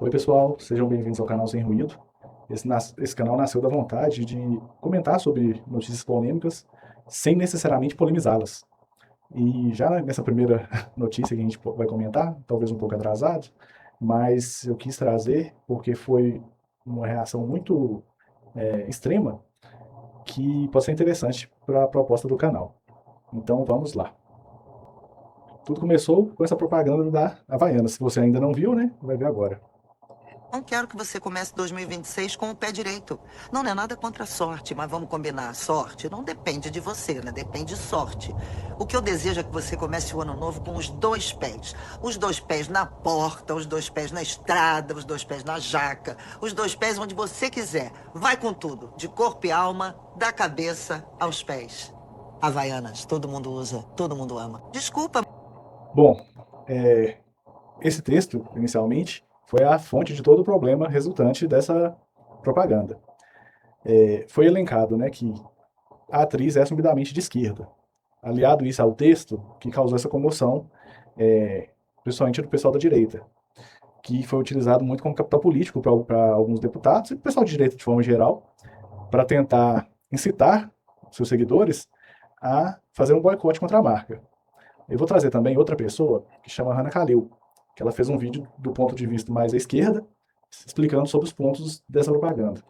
Oi, pessoal, sejam bem-vindos ao canal Sem Ruído. Esse canal nasceu da vontade de comentar sobre notícias polêmicas sem necessariamente polemizá-las. E já nessa primeira notícia que a gente vai comentar, talvez um pouco atrasado, mas eu quis trazer porque foi uma reação muito extrema que pode ser interessante para a proposta do canal. Então vamos lá. Tudo começou com essa propaganda da Havaianas. Se você ainda não viu, né? Vai ver agora. Não quero que você comece 2026 com o pé direito. Não é nada contra a sorte, mas vamos combinar. Sorte não depende de você, né? Depende de sorte. O que eu desejo é que você comece o ano novo com os dois pés. Os dois pés na porta, os dois pés na estrada, os dois pés na jaca, os dois pés onde você quiser. Vai com tudo, de corpo e alma, da cabeça aos pés. Havaianas, todo mundo usa, todo mundo ama. Desculpa. Bom, esse texto, inicialmente, foi a fonte de todo o problema resultante dessa propaganda. Foi elencado, né, que a atriz é assumidamente de esquerda. Aliado isso ao texto, que causou essa comoção, principalmente do pessoal da direita, que foi utilizado muito como capital político para alguns deputados e o pessoal de direita de forma geral, para tentar incitar seus seguidores a fazer um boicote contra a marca. Eu vou trazer também outra pessoa que chama Hannah Kalil, que ela fez um vídeo do ponto de vista mais à esquerda, explicando sobre os pontos dessa propaganda.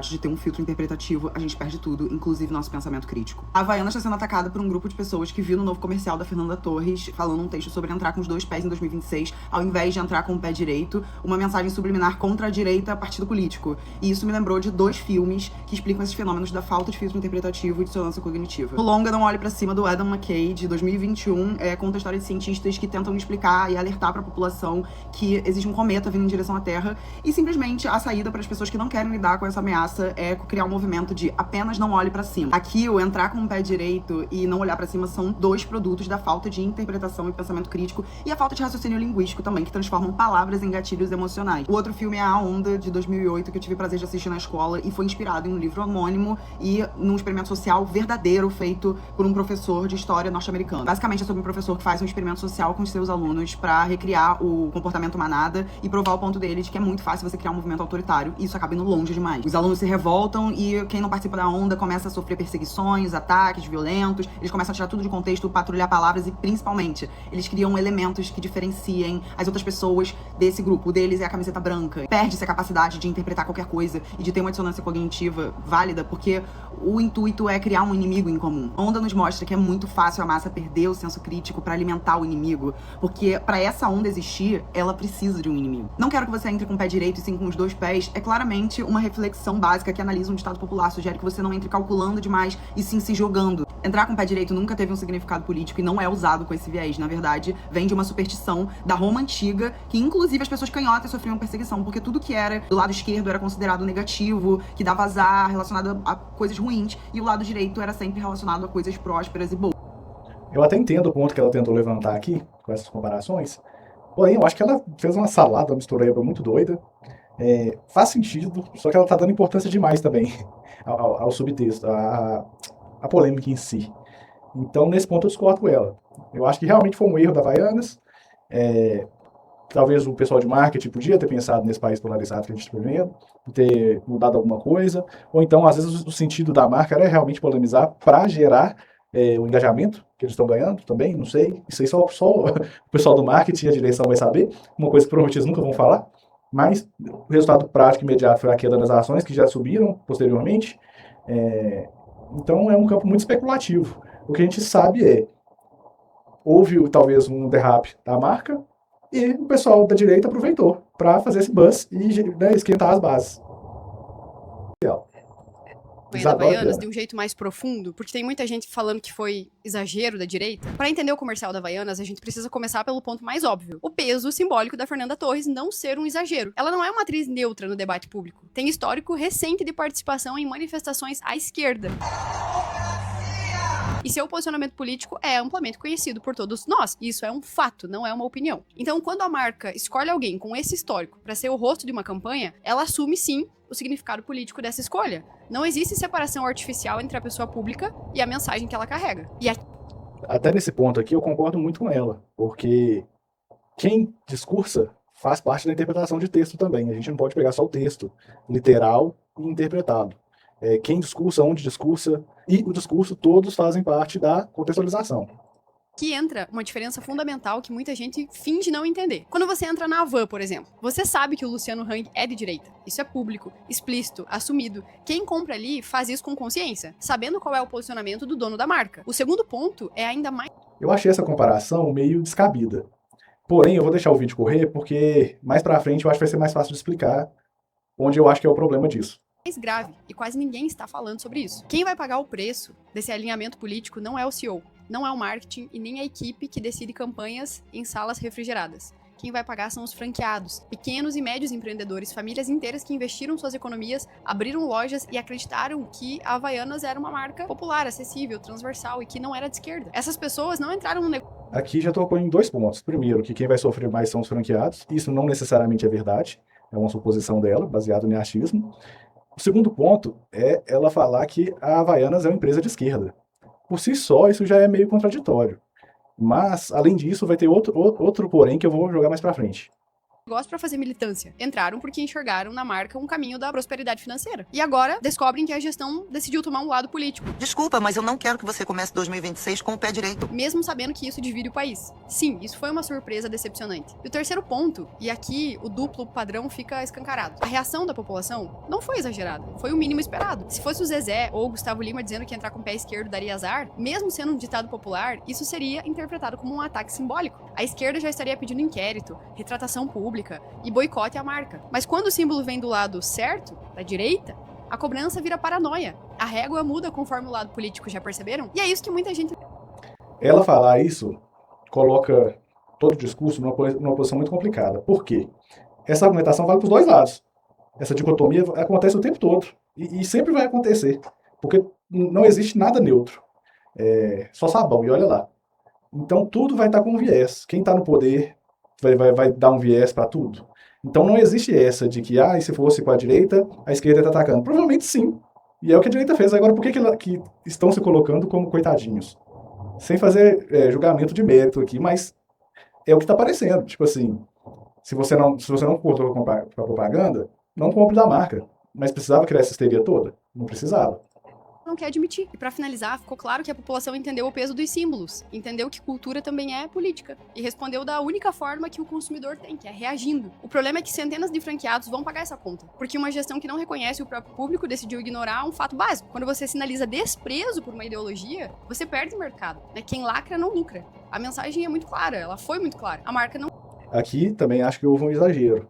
De ter um filtro interpretativo, a gente perde tudo, inclusive nosso pensamento crítico. A Havaiana está sendo atacada por um grupo de pessoas que viu no novo comercial da Fernanda Torres, falando um texto sobre entrar com os dois pés em 2026, ao invés de entrar com o pé direito, uma mensagem subliminar contra a direita, partido político. E isso me lembrou de dois filmes que explicam esses fenômenos da falta de filtro interpretativo e dissonância cognitiva. O longa Não Olhe Pra Cima, do Adam McKay, de 2021, conta a história de cientistas que tentam explicar e alertar para a população que existe um cometa vindo em direção à Terra, e simplesmente a saída para as pessoas que não querem lidar com essa ameaça é criar um movimento de apenas não olhe pra cima. Aqui, o entrar com o pé direito e não olhar pra cima são dois produtos da falta de interpretação e pensamento crítico e a falta de raciocínio linguístico também, que transformam palavras em gatilhos emocionais. O outro filme é A Onda, de 2008, que eu tive o prazer de assistir na escola e foi inspirado em um livro homônimo e num experimento social verdadeiro feito por um professor de história norte-americano. Basicamente é sobre um professor que faz um experimento social com os seus alunos pra recriar o comportamento manada e provar o ponto dele de que é muito fácil você criar um movimento autoritário e isso acaba indo longe demais. Os alunos se revoltam e quem não participa da onda começa a sofrer perseguições, ataques violentos, eles começam a tirar tudo de contexto, patrulhar palavras e, principalmente, eles criam elementos que diferenciem as outras pessoas desse grupo. O deles é a camiseta branca. Perde-se a capacidade de interpretar qualquer coisa e de ter uma dissonância cognitiva válida, porque o intuito é criar um inimigo em comum. A onda nos mostra que é muito fácil a massa perder o senso crítico pra alimentar o inimigo, porque pra essa onda existir, ela precisa de um inimigo. Não quero que você entre com o pé direito e sim com os dois pés, é claramente uma reflexão básica que analisa um ditado popular, sugere que você não entre calculando demais e sim se jogando. Entrar com o pé direito nunca teve um significado político e não é usado com esse viés. Na verdade, vem de uma superstição da Roma Antiga, que inclusive as pessoas canhotas sofriam perseguição, porque tudo que era do lado esquerdo era considerado negativo, que dava azar, relacionado a coisas ruins, e o lado direito era sempre relacionado a coisas prósperas e boas. Eu até entendo o ponto que ela tentou levantar aqui, com essas comparações, porém eu acho que ela fez uma salada, uma mistureba muito doida. Faz sentido, só que ela está dando importância demais também ao subtexto, à polêmica em si. Então, nesse ponto, eu discordo com ela. Eu acho que realmente foi um erro da Havaianas. Talvez o pessoal de marketing podia ter pensado nesse país polarizado que a gente está vivendo, ter mudado alguma coisa, ou então, às vezes, o sentido da marca era realmente polemizar para gerar o engajamento que eles estão ganhando também, não sei. Isso aí só o pessoal do marketing e a direção vai saber, uma coisa que provavelmente eles nunca vão falar. Mas o resultado prático imediato foi a queda das ações, que já subiram posteriormente. Então é um campo muito especulativo. O que a gente sabe houve talvez um derrape da marca e o pessoal da direita aproveitou para fazer esse buzz e, né, esquentar as bases. Da Havaianas de um jeito mais profundo, porque tem muita gente falando que foi exagero da direita. Para entender o comercial da Havaianas, a gente precisa começar pelo ponto mais óbvio: o peso simbólico da Fernanda Torres não ser um exagero. Ela não é uma atriz neutra no debate público. Tem histórico recente de participação em manifestações à esquerda. E seu posicionamento político é amplamente conhecido por todos nós. Isso é um fato, não é uma opinião. Então, quando a marca escolhe alguém com esse histórico para ser o rosto de uma campanha, ela assume sim o significado político dessa escolha. Não existe separação artificial entre a pessoa pública e a mensagem que ela carrega. Até nesse ponto aqui eu concordo muito com ela, porque quem discursa faz parte da interpretação de texto também. A gente não pode pegar só o texto literal e interpretá-lo. Quem discursa, onde discursa, e o discurso todos fazem parte da contextualização. Que entra uma diferença fundamental que muita gente finge não entender. Quando você entra na Havan, por exemplo, você sabe que o Luciano Hang é de direita. Isso é público, explícito, assumido. Quem compra ali faz isso com consciência, sabendo qual é o posicionamento do dono da marca. O segundo ponto é ainda mais... Eu achei essa comparação meio descabida. Porém, eu vou deixar o vídeo correr porque mais pra frente eu acho que vai ser mais fácil de explicar onde eu acho que é o problema disso. mais grave, e quase ninguém está falando sobre isso. Quem vai pagar o preço desse alinhamento político não é o CEO, não é o marketing e nem a equipe que decide campanhas em salas refrigeradas. Quem vai pagar são os franqueados, pequenos e médios empreendedores, famílias inteiras que investiram suas economias, abriram lojas e acreditaram que a Havaianas era uma marca popular, acessível, transversal e que não era de esquerda. Essas pessoas não entraram no negócio. Aqui já tocou em 2 pontos. Primeiro, que quem vai sofrer mais são os franqueados. Isso não necessariamente é verdade, é uma suposição dela, baseado em achismo. O segundo ponto é ela falar que a Havaianas é uma empresa de esquerda. Por si só, isso já é meio contraditório. Mas, além disso, vai ter outro porém que eu vou jogar mais pra frente. Negócio para fazer militância. Entraram porque enxergaram na marca um caminho da prosperidade financeira. E agora descobrem que a gestão decidiu tomar um lado político. Desculpa, mas eu não quero que você comece 2026 com o pé direito. Mesmo sabendo que isso divide o país. Sim, isso foi uma surpresa decepcionante. E o terceiro ponto, e aqui o duplo padrão fica escancarado. A reação da população não foi exagerada, foi o mínimo esperado. Se fosse o Zezé ou o Gustavo Lima dizendo que entrar com o pé esquerdo daria azar, mesmo sendo um ditado popular, isso seria interpretado como um ataque simbólico. A esquerda já estaria pedindo inquérito, retratação pública e boicote à marca. Mas quando o símbolo vem do lado certo, da direita, a cobrança vira paranoia. A régua muda conforme o lado político, já perceberam? E é isso que muita gente... Ela falar isso coloca todo o discurso numa posição muito complicada. Por quê? Essa argumentação vale para os dois lados. Essa dicotomia acontece o tempo todo. E sempre vai acontecer. Porque não existe nada neutro. Só sabão, e olha lá. Então tudo vai estar com um viés. Quem está no poder vai dar um viés para tudo. Então não existe essa de que, se fosse com a direita, a esquerda está atacando. Provavelmente sim. E é o que a direita fez. Agora, por que estão se colocando como coitadinhos? Sem fazer julgamento de mérito aqui, mas é o que está aparecendo. Tipo assim, se você não concordou com a propaganda, não compre da marca. Mas precisava criar essa histeria toda? Não precisava. Não quer admitir. E pra finalizar, ficou claro que a população entendeu o peso dos símbolos, entendeu que cultura também é política e respondeu da única forma que o consumidor tem, que é reagindo. O problema é que centenas de franqueados vão pagar essa conta, porque uma gestão que não reconhece o próprio público decidiu ignorar um fato básico. Quando você sinaliza desprezo por uma ideologia, você perde o mercado, né? Quem lacra não lucra. A mensagem é muito clara, ela foi muito clara. A marca não... Aqui também acho que houve um exagero.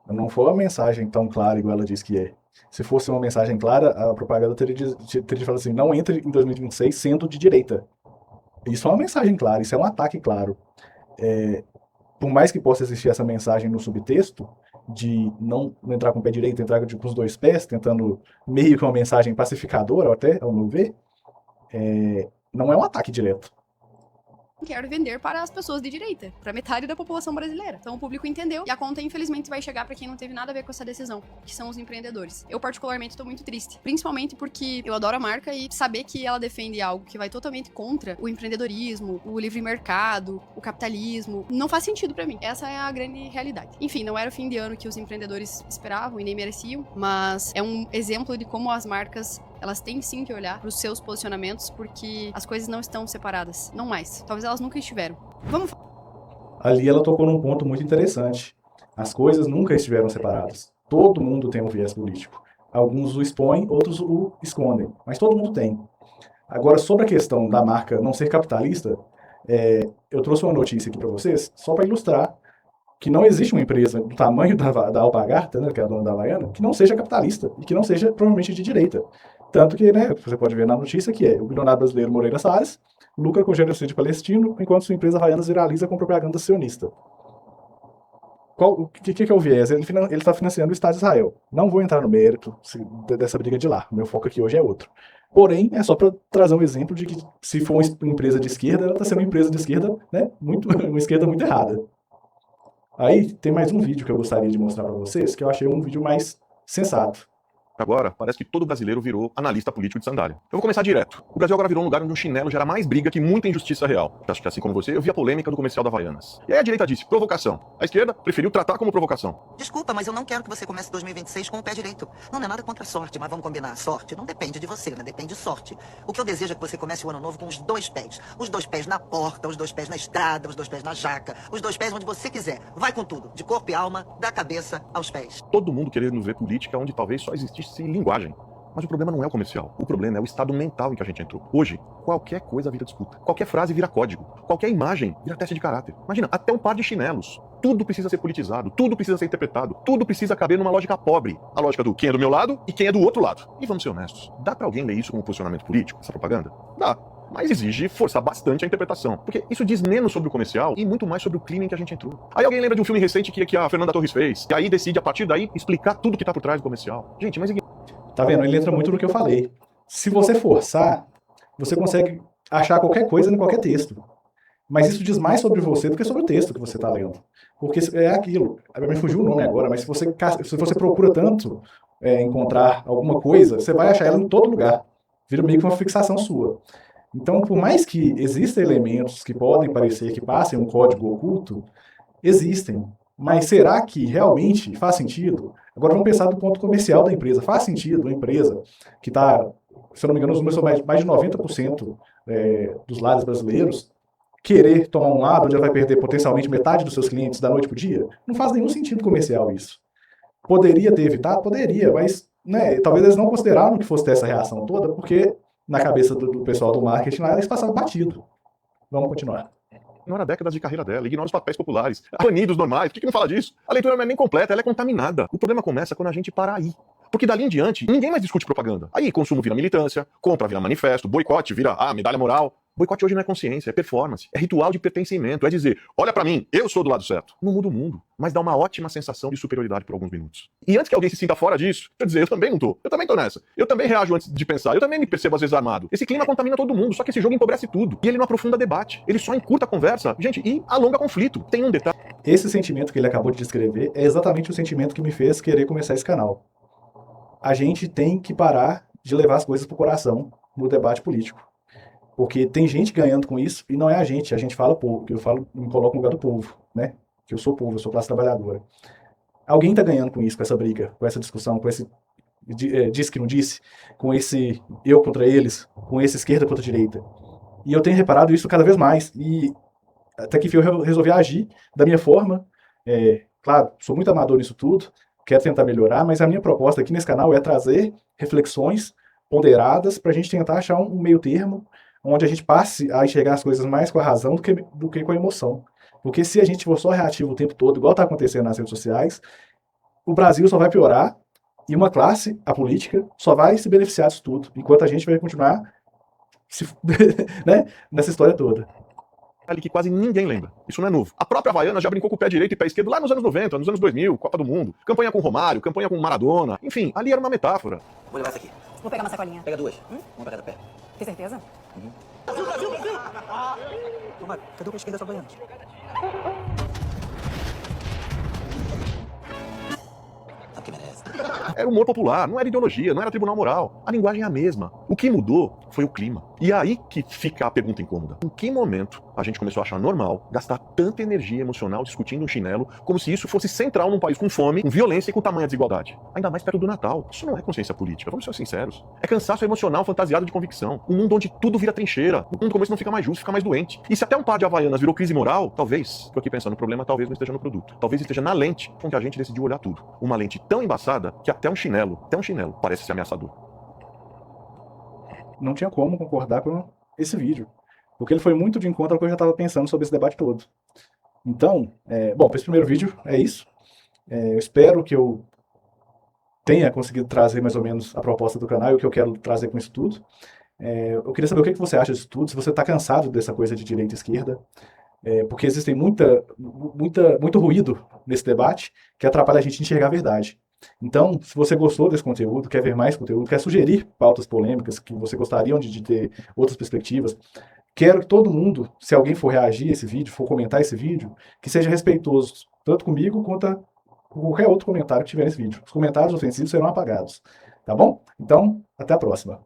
Não foi uma mensagem tão clara igual ela diz que é. Se fosse uma mensagem clara, a propaganda teria falado assim, não entre em 2026 sendo de direita. Isso é uma mensagem clara, isso é um ataque claro. Por mais que possa existir essa mensagem no subtexto, de não entrar com o pé direito, entrar com os 2 pés, tentando meio que uma mensagem pacificadora, até, ao meu ver, não é um ataque direto. Quero vender para as pessoas de direita, para metade da população brasileira. Então o público entendeu e a conta infelizmente vai chegar para quem não teve nada a ver com essa decisão, que são os empreendedores. Eu particularmente estou muito triste, principalmente porque eu adoro a marca e saber que ela defende algo que vai totalmente contra o empreendedorismo, o livre mercado, o capitalismo, não faz sentido para mim. Essa é a grande realidade. Enfim, não era o fim de ano que os empreendedores esperavam e nem mereciam, mas é um exemplo de como as marcas elas têm sim que olhar para os seus posicionamentos, porque as coisas não estão separadas. Não mais. Talvez elas nunca estiveram. Vamos... Ali ela tocou num ponto muito interessante. As coisas nunca estiveram separadas. Todo mundo tem um viés político. Alguns o expõem, outros o escondem. Mas todo mundo tem. Agora, sobre a questão da marca não ser capitalista, eu trouxe uma notícia aqui para vocês, só para ilustrar que não existe uma empresa do tamanho da Alpargatas, né, que é a dona da Havaiana, que não seja capitalista e que não seja provavelmente de direita. Tanto que, você pode ver na notícia que o bilionário brasileiro Moreira Salles lucra com genocídio palestino, enquanto sua empresa Havaianas viraliza com propaganda sionista. O que é o viés? Ele está financiando o Estado de Israel. Não vou entrar no mérito dessa briga de lá. O meu foco aqui hoje é outro. Porém, é só para trazer um exemplo de que se for uma empresa de esquerda, ela está sendo uma empresa de esquerda, né, uma esquerda muito errada. Aí tem mais um vídeo que eu gostaria de mostrar para vocês, que eu achei um vídeo mais sensato. Agora, parece que todo brasileiro virou analista político de sandália. Eu vou começar direto. O Brasil agora virou um lugar onde um chinelo gera mais briga que muita injustiça real. Acho que assim como você, eu vi a polêmica do comercial da Havaianas. E aí a direita disse, provocação. A esquerda preferiu tratar como provocação. Desculpa, mas eu não quero que você comece 2026 com o pé direito. Não é nada contra a sorte, mas vamos combinar. Sorte não depende de você, né? Depende de sorte. O que eu desejo é que você comece o ano novo com os dois pés. Os dois pés na porta, os dois pés na estrada, os dois pés na jaca, os dois pés onde você quiser. Vai com tudo, de corpo e alma, da cabeça aos pés. Todo mundo querendo ver política onde talvez só existisse linguagem. Mas o problema não é o comercial. O problema é o estado mental em que a gente entrou. Hoje, qualquer coisa vira disputa. Qualquer frase vira código. Qualquer imagem vira teste de caráter. Imagina, até um par de chinelos. Tudo precisa ser politizado. Tudo precisa ser interpretado. Tudo precisa caber numa lógica pobre. A lógica do quem é do meu lado e quem é do outro lado. E vamos ser honestos. Dá pra alguém ler isso como posicionamento político? Essa propaganda? Dá. Mas exige forçar bastante a interpretação. Porque isso diz menos sobre o comercial e muito mais sobre o clima em que a gente entrou. Aí alguém lembra de um filme recente que a Fernanda Torres fez. E aí decide, a partir daí, explicar tudo que tá por trás do comercial. Gente, mas... Tá vendo? Ele entra muito no que eu falei. Se você forçar, você consegue achar qualquer coisa em qualquer texto. Mas isso diz mais sobre você do que sobre o texto que você está lendo. Porque é aquilo. Me fugiu o nome agora, mas se você procura tanto encontrar alguma coisa, você vai achar ela em todo lugar. Vira meio que uma fixação sua. Então, por mais que existam elementos que podem parecer que passem um código oculto, existem. Mas será que realmente faz sentido? Agora vamos pensar do ponto comercial da empresa. Faz sentido uma empresa que está, se eu não me engano, os números são mais de 90% dos lares brasileiros, querer tomar um lado onde ela vai perder potencialmente metade dos seus clientes da noite para o dia? Não faz nenhum sentido comercial isso. Poderia ter evitado? Poderia, mas talvez eles não consideraram que fosse ter essa reação toda, porque na cabeça do pessoal do marketing lá, eles passavam batido. Vamos continuar. Ignora décadas de carreira dela, ignora os papéis populares, banidos normais, por que não fala disso? A leitura não é nem completa, ela é contaminada. O problema começa quando a gente para aí. Porque dali em diante, ninguém mais discute propaganda. Aí consumo vira militância, compra vira manifesto, boicote vira, medalha moral. Boicote hoje não é consciência, é performance, é ritual de pertencimento, é dizer, olha pra mim, eu sou do lado certo. Não muda o mundo, mas dá uma ótima sensação de superioridade por alguns minutos. E antes que alguém se sinta fora disso, quer dizer, eu também não tô, eu também tô nessa. Eu também reajo antes de pensar, eu também me percebo às vezes armado. Esse clima contamina todo mundo, só que esse jogo empobrece tudo. E ele não aprofunda debate, ele só encurta a conversa, gente, e alonga conflito. Tem um detalhe. Esse sentimento que ele acabou de descrever é exatamente o sentimento que me fez querer começar esse canal. A gente tem que parar de levar as coisas pro coração no debate político. Porque tem gente ganhando com isso e não é a gente fala povo, que eu falo, me coloco no lugar do povo, né? Que eu sou povo, eu sou classe trabalhadora. Alguém está ganhando com isso, com essa briga, com essa discussão, com esse disse que não disse, com esse eu contra eles, com esse esquerda contra direita. E eu tenho reparado isso cada vez mais. E até que eu resolvi agir da minha forma. Claro, sou muito amador nisso tudo, quero tentar melhorar, mas a minha proposta aqui nesse canal é trazer reflexões ponderadas para a gente tentar achar um meio termo onde a gente passe a enxergar as coisas mais com a razão do que com a emoção. Porque se a gente for só reativo o tempo todo, igual está acontecendo nas redes sociais, o Brasil só vai piorar e uma classe, a política, só vai se beneficiar disso tudo, enquanto a gente vai continuar né, nessa história toda. Ali que quase ninguém lembra. Isso não é novo. A própria Havaiana já brincou com o pé direito e pé esquerdo lá nos anos 90, nos anos 2000, Copa do Mundo. Campanha com Romário, campanha com Maradona. Enfim, ali era uma metáfora. Vou levar essa aqui. Vou pegar uma sacolinha. Pega duas. Uma pra cada pé. Tem certeza? Brasil, Brasil, Brasil! Romário, cadê o pé esquerdo dessa Havaiana? Sabe que merece. Era humor popular, não era ideologia, não era tribunal moral. A linguagem é a mesma. O que mudou foi o clima. E é aí que fica a pergunta incômoda. Em que momento a gente começou a achar normal gastar tanta energia emocional discutindo um chinelo como se isso fosse central num país com fome, com violência e com tamanha desigualdade? Ainda mais perto do Natal. Isso não é consciência política, vamos ser sinceros. É cansaço emocional fantasiado de convicção. Um mundo onde tudo vira trincheira. O mundo começo não fica mais justo, fica mais doente. E se até um par de Havaianas virou crise moral, talvez, tô aqui pensando, o problema talvez não esteja no produto. Talvez esteja na lente com que a gente decidiu olhar tudo. Uma lente tão embaçada que até um chinelo parece ser ameaçador. Não tinha como concordar com esse vídeo, porque ele foi muito de encontro ao que eu já estava pensando sobre esse debate todo. Então, bom, para esse primeiro vídeo é isso. Eu espero que eu tenha conseguido trazer mais ou menos a proposta do canal e o que eu quero trazer com isso tudo. Eu queria saber o que você acha disso tudo, se você está cansado dessa coisa de direita e esquerda, porque existem muito ruído nesse debate que atrapalha a gente enxergar a verdade. Então, se você gostou desse conteúdo, quer ver mais conteúdo, quer sugerir pautas polêmicas que você gostaria de ter outras perspectivas, quero que todo mundo, se alguém for reagir a esse vídeo, for comentar esse vídeo, que seja respeitoso, tanto comigo quanto com qualquer outro comentário que tiver nesse vídeo. Os comentários ofensivos serão apagados. Tá bom? Então, até a próxima.